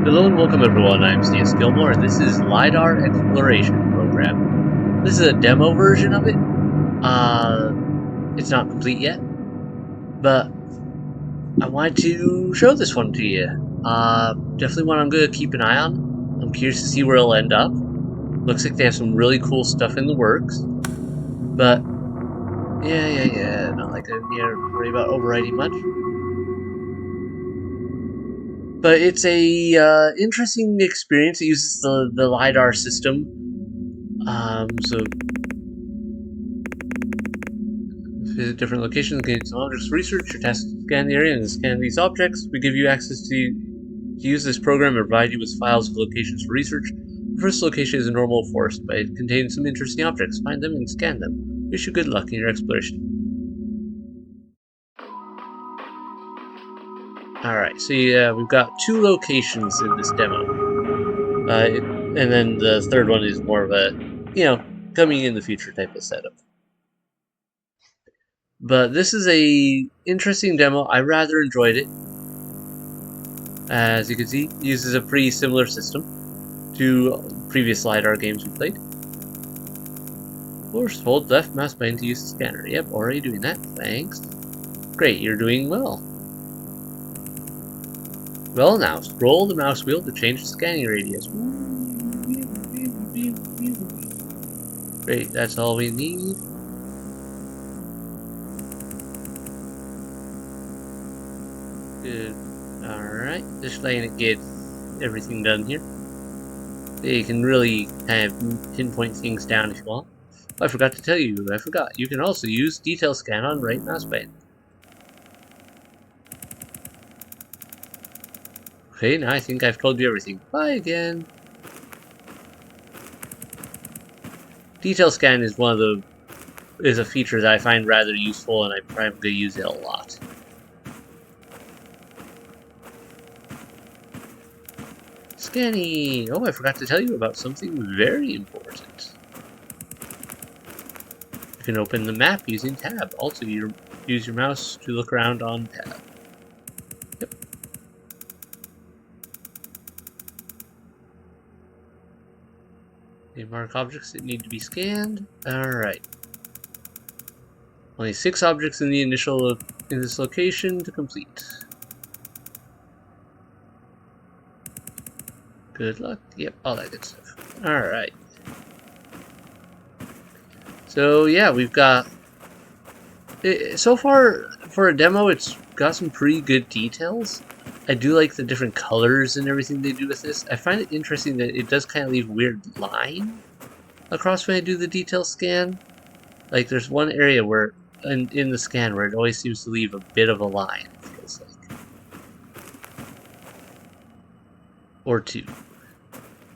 Hello and welcome everyone, I'm C.S.Gilmore and this is Lidar Exploration Program. This is a demo version of it. It's not complete yet, but I wanted to show this one to you. Definitely one I'm going to keep an eye on. I'm curious to see where it'll end up. Looks like they have some really cool stuff in the works, but not like I need to worry about overwriting much. But it's a interesting experience. It uses the LiDAR system. So visit different locations, gain some objects, research or test, scan the area, and scan these objects. We give you access to use this program and provide you with files of locations for research. The first location is a normal forest, but it contains some interesting objects. Find them and scan them. Wish you good luck in your exploration. Alright, so yeah, we've got two locations in this demo. And then the third one is more of a, coming in the future type of setup. But this is a interesting demo. I rather enjoyed it. As you can see, it uses a pretty similar system to previous LiDAR games we played. Force hold left mouse button to use the scanner. Yep, already doing that. Thanks. Great, you're doing well. Well, now scroll the mouse wheel to change the scanning radius. Great, that's all we need. Good. Alright, just letting it get everything done here. You can really kind of pinpoint things down if you want. Oh, I forgot to tell you, you can also use detail scan on right mouse button. Okay, now I think I've told you everything. Bye again. Detail scan is a feature that I find rather useful, and I'm probably going to use it a lot. Scanning! Oh, I forgot to tell you about something very important. You can open the map using tab. Also, you use your mouse to look around on tab. Yep. You mark objects that need to be scanned. Alright. Only 6 objects in this location to complete. Good luck. Yep, all that good stuff. Alright. So yeah, we've got... So far, for a demo, it's got some pretty good details. I do like the different colors and everything they do with this. I find it interesting that it does kind of leave weird line across when I do the detail scan. Like, there's one area where, in the scan, where it always seems to leave a bit of a line, it feels like. Or two.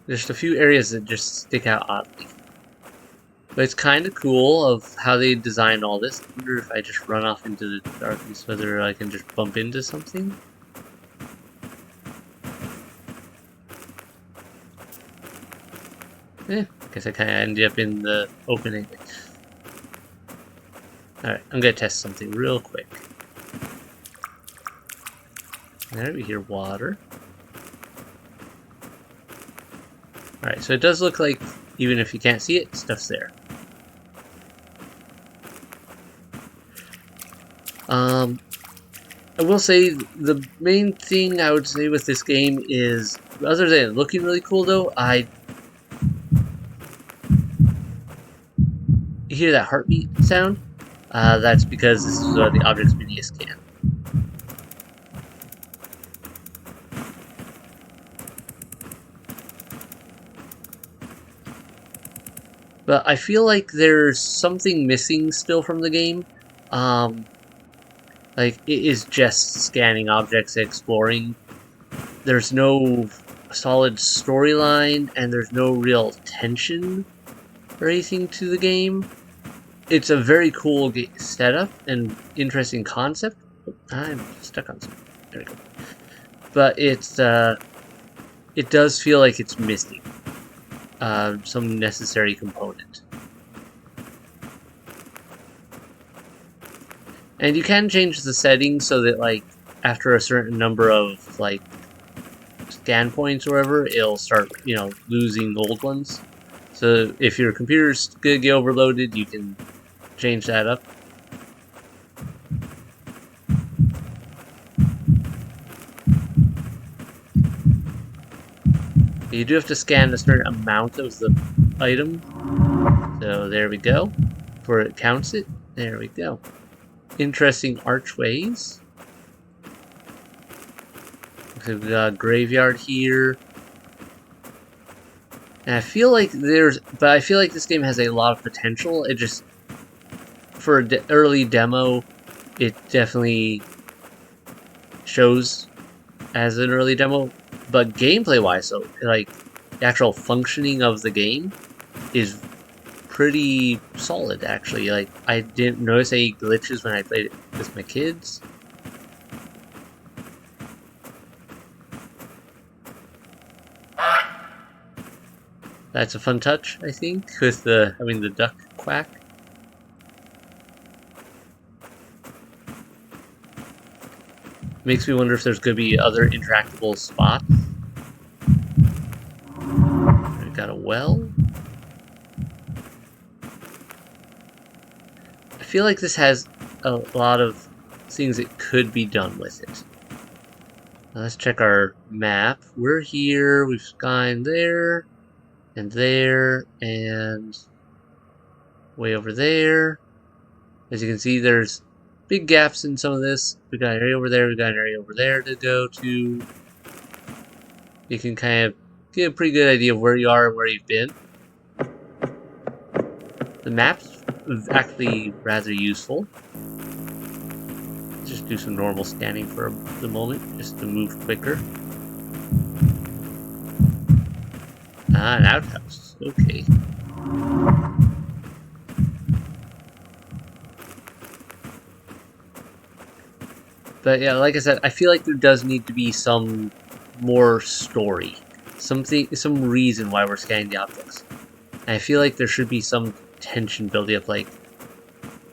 There's a few areas that just stick out oddly. But it's kind of cool of how they designed all this. I wonder if I just run off into the darkness, whether I can just bump into something. I guess I kind of ended up in the opening. Alright, I'm going to test something real quick. There, we hear water. Alright, so it does look like, even if you can't see it, stuff's there. I will say, the main thing I would say with this game is, other than it looking really cool though, you hear that heartbeat sound? That's because this is the object's media scan. But I feel like there's something missing still from the game. Like, it is just scanning objects and exploring. There's no solid storyline, and there's no real tension or anything to the game. It's a very cool setup and interesting concept. I'm stuck on something. There we go. But it does feel like it's missing some necessary component. And you can change the settings so that, like, after a certain number of, like, scan points or whatever, it'll start, losing old ones. So if your computer's gonna get overloaded, you can change that up. You do have to scan a certain amount of the item. So there we go. Before it counts it. There we go. Interesting archways. So we've got a graveyard here. And I feel like this game has a lot of potential. It just, for an early demo, it definitely shows as an early demo. But gameplay-wise, so like the actual functioning of the game is pretty solid, actually. Like, I didn't notice any glitches when I played it with my kids. That's a fun touch, I think, with having the duck quack. Makes me wonder if there's going to be other interactable spots. We got a well. I feel like this has a lot of things that could be done with it. Now let's check our map. We're here, we've gone there, and way over there. As you can see, there's big gaps in some of this. We got an area over there, we got an area over there to go to. You can kind of get a pretty good idea of where you are and where you've been. The map's actually rather useful. Let's just do some normal scanning for the moment, just to move quicker. Ah, an outhouse. Okay. But yeah, like I said, I feel like there does need to be some more story. Some reason why we're scanning the objects. And I feel like there should be some tension building up, like,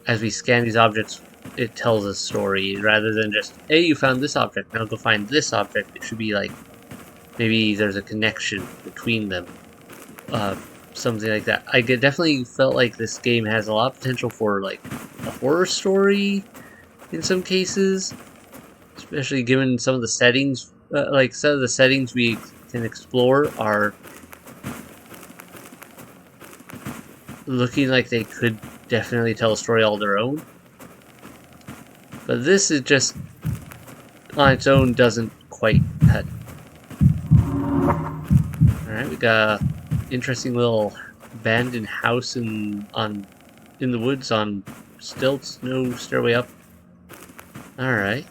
as we scan these objects, it tells a story, rather than just, hey, you found this object, now go find this object. It should be like, maybe there's a connection between them. Something like that. I definitely felt like this game has a lot of potential for, like, a horror story in some cases. Especially given some of the settings, like some of the settings we can explore are looking like they could definitely tell a story all their own. But this is just, on its own, doesn't quite cut it. Alright, we got an interesting little abandoned house in the woods on stilts, no stairway up. Alright.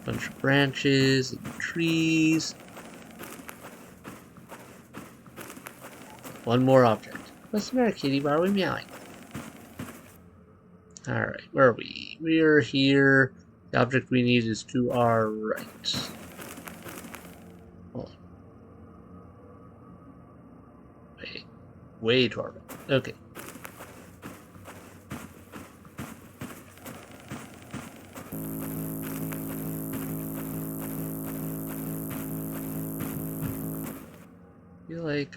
Bunch of branches and trees. One more object. What's the matter, kitty? Why are we meowing? Alright, where are we? We are here. The object we need is to our right. Oh. Way to our right. Okay. Feel like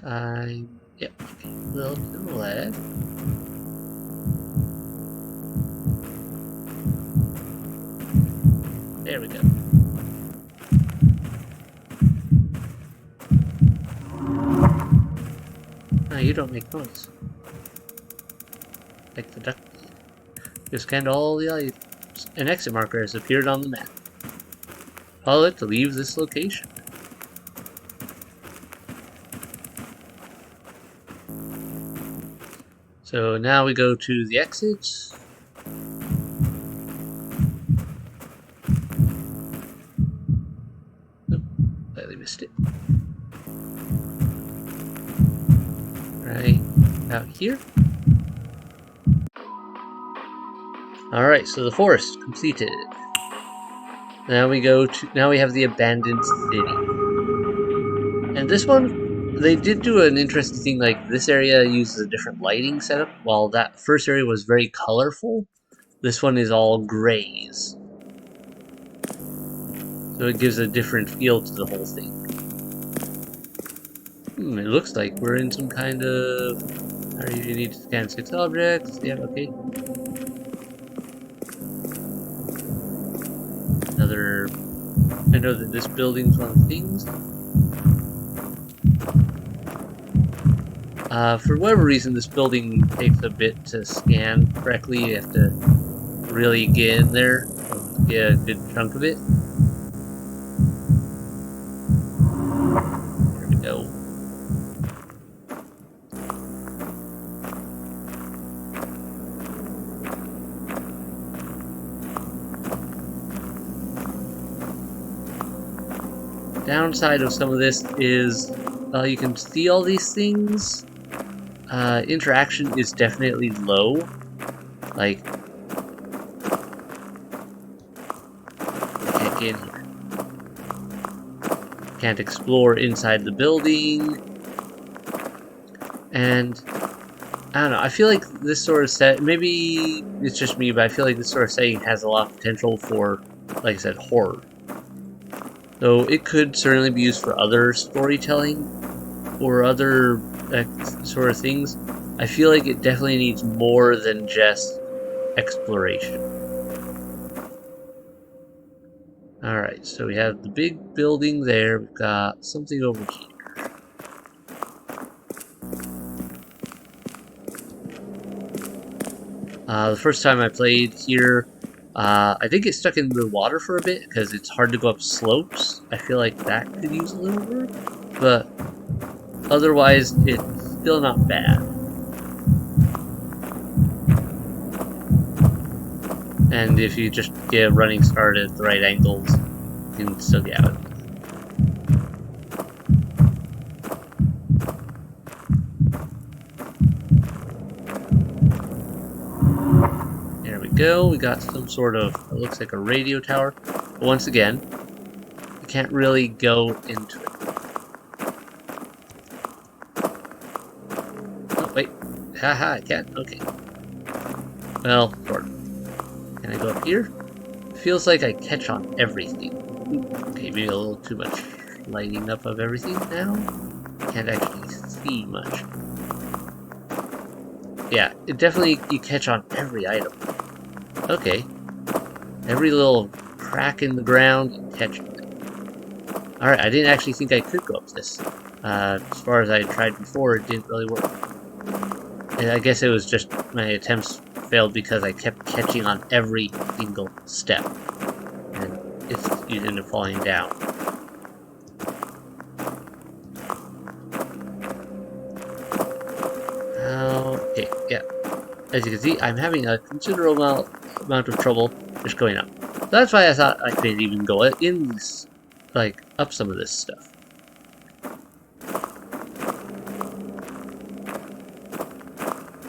yep, okay, a little to the left. There we go. Ah, you don't make noise. Like the duck did. You scanned all the items. An exit marker has appeared on the map. Follow it to leave this location. So now we go to the exits. Nope, slightly missed it. Right out here. Alright, so the forest completed. Now we have the abandoned city. And this one, they did do an interesting thing, like this area uses a different lighting setup, while that first area was very colorful. This one is all grays. So it gives a different feel to the whole thing. It looks like we're in some kind of... You need to scan 6 objects. Yeah, okay. Another... I know that this building's one of the things. For whatever reason, this building takes a bit to scan correctly. You have to really get in there and get a good chunk of it. There we go. Downside of some of this is you can see all these things. Interaction is definitely low. Like, I can't get in here. Can't explore inside the building. And I don't know, I feel like this sort of set, maybe it's just me, but I feel like this sort of setting has a lot of potential for, like I said, horror. Though it could certainly be used for other storytelling or other sort of things. I feel like it definitely needs more than just exploration. Alright, so we have the big building there. We've got something over here. The first time I played here, I think it stuck in the water for a bit because it's hard to go up slopes. I feel like that could use a little work, but otherwise it's still not bad. And if you just get a running start at the right angles, you can still get out. There we go. We got some sort of, it looks like a radio tower. But once again, you can't really go into it. Oh, wait. Haha, I can. Okay. Well, sort of. Can I go up here? Feels like I catch on everything. Ooh, okay, maybe a little too much lighting up of everything now. Can't actually see much. Yeah, it definitely, you catch on every item. Okay. Every little crack in the ground, you catch on it. Alright, I didn't actually think I could go up this. As far as I tried before, it didn't really work. And I guess it was just my attempts failed because I kept catching on every single step. And you ended up falling down. Okay, yeah. As you can see, I'm having a considerable amount of trouble just going up. So that's why I thought I could even go in this, like, up some of this stuff.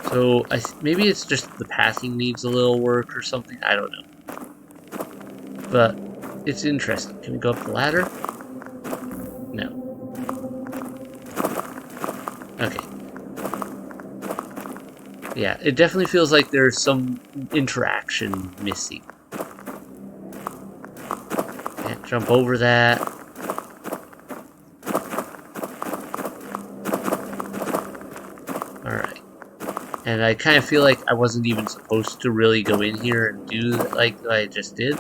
So, maybe it's just the pathing needs a little work or something, I don't know. But, it's interesting. Can we go up the ladder? No. Okay. Yeah, it definitely feels like there's some interaction missing. Can't jump over that. Alright. And I kind of feel like I wasn't even supposed to really go in here and do like I just did.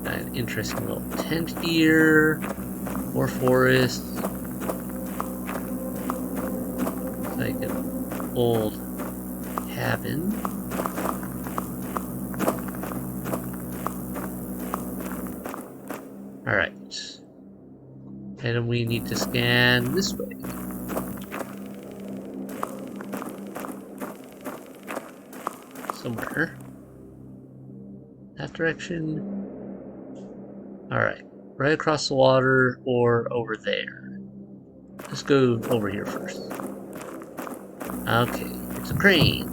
Got an interesting little tent here. More forest. It's like an old cabin. Alright. Item we need to scan this way. Somewhere. That direction. Alright. Right across the water or over there. Let's go over here first. Okay. It's a crane.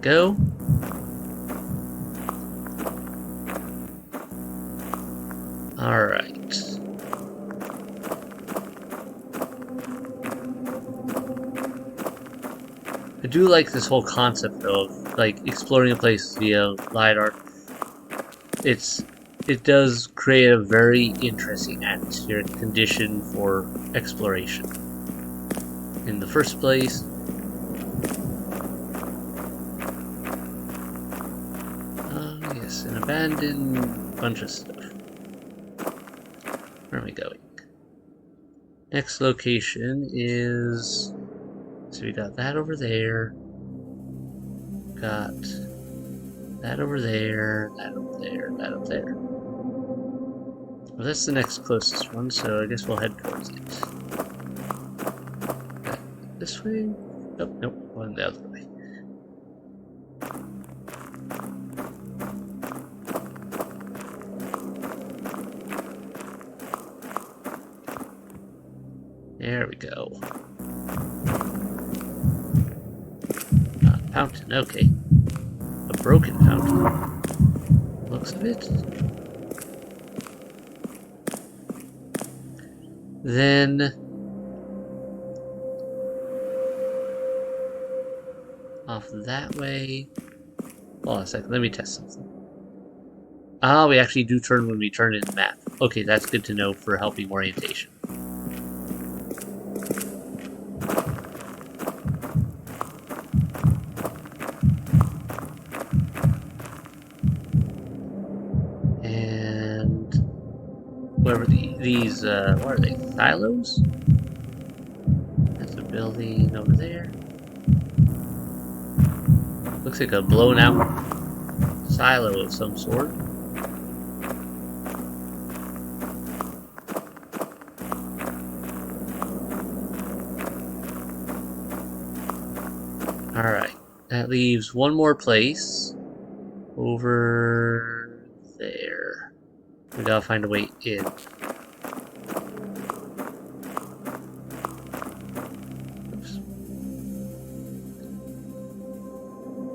go. Alright. I do like this whole concept though of like exploring a place via Lidar. It does create a very interesting atmospheric condition for exploration. In the first place, yes, an abandoned bunch of stuff. Where are we going? Next location is, so we got that over there, got that over there, that over there, that up there. Well, that's the next closest one, so I guess we'll head towards it. This way? Nope, nope, one the other way. There we go. Fountain, okay. A broken fountain. Looks of it. Then off that way. Hold on a second, let me test something. Ah, we actually do turn when we turn in the map. Okay, that's good to know for helping orientation. And whatever these, what are they? Silos? That's a building over there. Looks like a blown out silo of some sort. Alright, that leaves one more place over there. We gotta find a way in. Oops.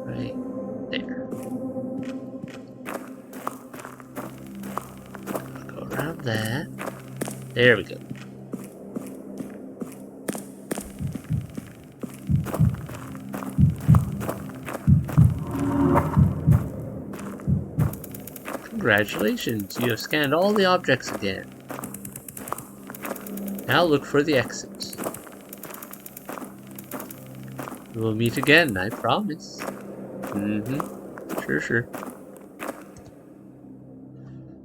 Right there. Go around that. There we go. Congratulations, you have scanned all the objects again. Now look for the exit. We will meet again, I promise. Sure, sure.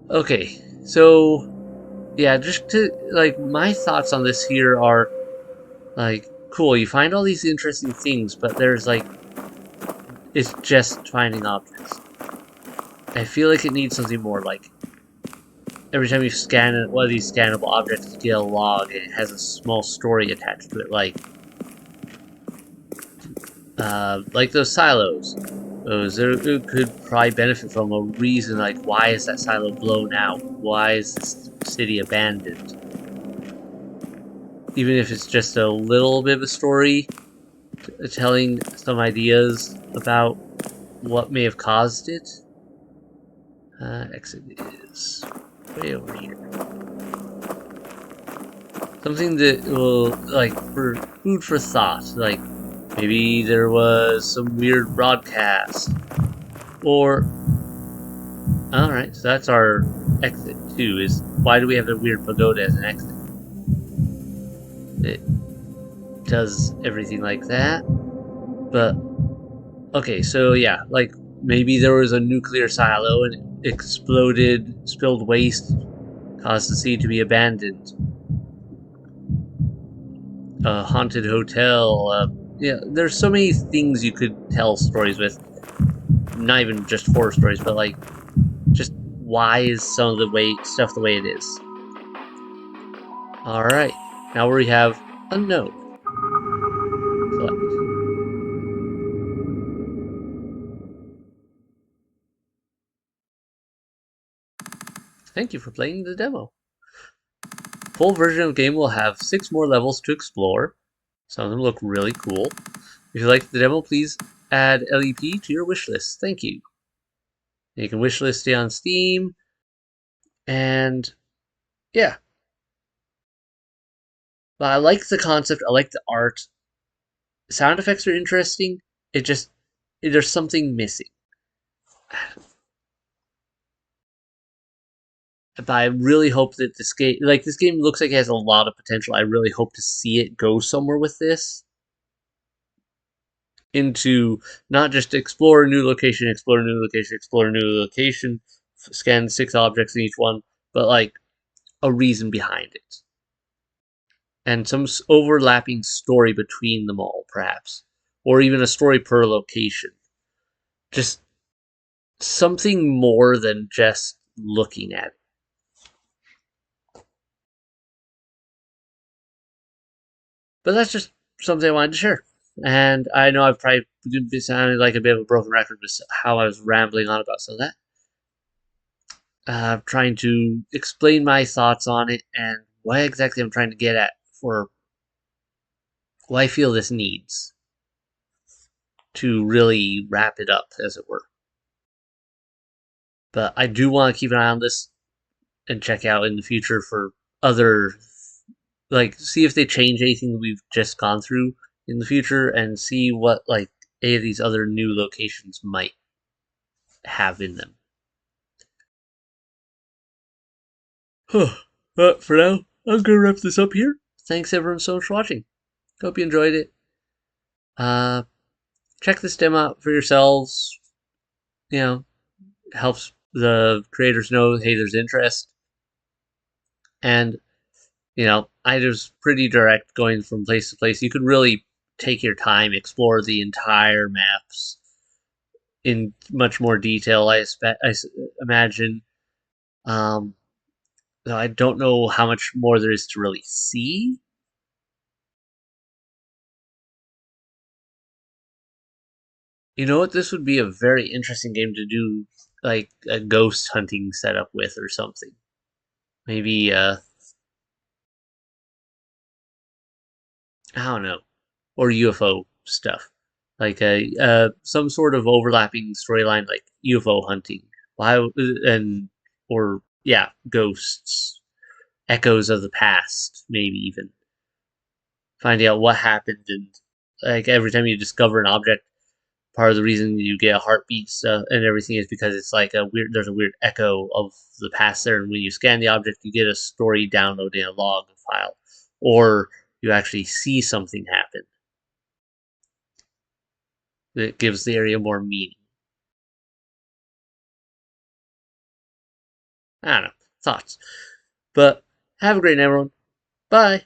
Okay, so yeah, just to like my thoughts on this here are like cool, you find all these interesting things, but there's like it's just finding objects. I feel like it needs something more, like every time you scan one of these scannable objects, you get a log and it has a small story attached to it, like those silos. Those it could probably benefit from a reason, like why is that silo blown out? Why is this city abandoned? Even if it's just a little bit of a story, telling some ideas about what may have caused it. Exit is way over here. Something that will, like, for food for thought, like, maybe there was some weird broadcast, or, alright, so that's our exit too, is why do we have the weird pagoda as an exit? It does everything like that, but, okay, so yeah, like, maybe there was a nuclear silo and it exploded, spilled waste, caused the city to be abandoned. A haunted hotel, yeah, there's so many things you could tell stories with. Not even just horror stories, but like, just why is some of the stuff the way it is. Alright, now we have unknown. Select. Thank you for playing the demo. Full version of the game will have 6 more levels to explore. Some of them look really cool. If you liked the demo, please add LEP to your wish list. Thank you. You can wish list it on Steam, and yeah. But I like the concept. I like the art. Sound effects are interesting. It just there's something missing. But I really hope that this game looks like it has a lot of potential. I really hope to see it go somewhere with this, into not just explore a new location, explore a new location, explore a new location, scan 6 objects in each one, but like a reason behind it. And some overlapping story between them all, perhaps. Or even a story per location. Just something more than just looking at it. But that's just something I wanted to share. And I know I've probably been sounding like a bit of a broken record with how I was rambling on about some of that. Trying to explain my thoughts on it and why exactly I'm trying to get at for why I feel this needs to really wrap it up, as it were. But I do want to keep an eye on this and check out in the future for other, like, see if they change anything that we've just gone through in the future, and see what like any of these other new locations might have in them. But for now, I'm gonna wrap this up here. Thanks everyone so much for watching. Hope you enjoyed it. Uh, Check this demo out for yourselves. You know, helps the creators know, hey, there's interest. And I was pretty direct going from place to place. You could really take your time, explore the entire maps in much more detail. I imagine. Um, though I don't know how much more there is to really see. You know what? This would be a very interesting game to do, like a ghost hunting setup with, or something. Maybe I don't know, or UFO stuff, like some sort of overlapping storyline, like UFO hunting. Why and or yeah, ghosts, echoes of the past, maybe even finding out what happened, and like every time you discover an object, part of the reason you get a heartbeat and everything is because it's like there's a weird echo of the past there, and when you scan the object, you get a story download in a log file, or you actually see something happen that gives the area more meaning. I don't know, thoughts. But have a great night, everyone. Bye.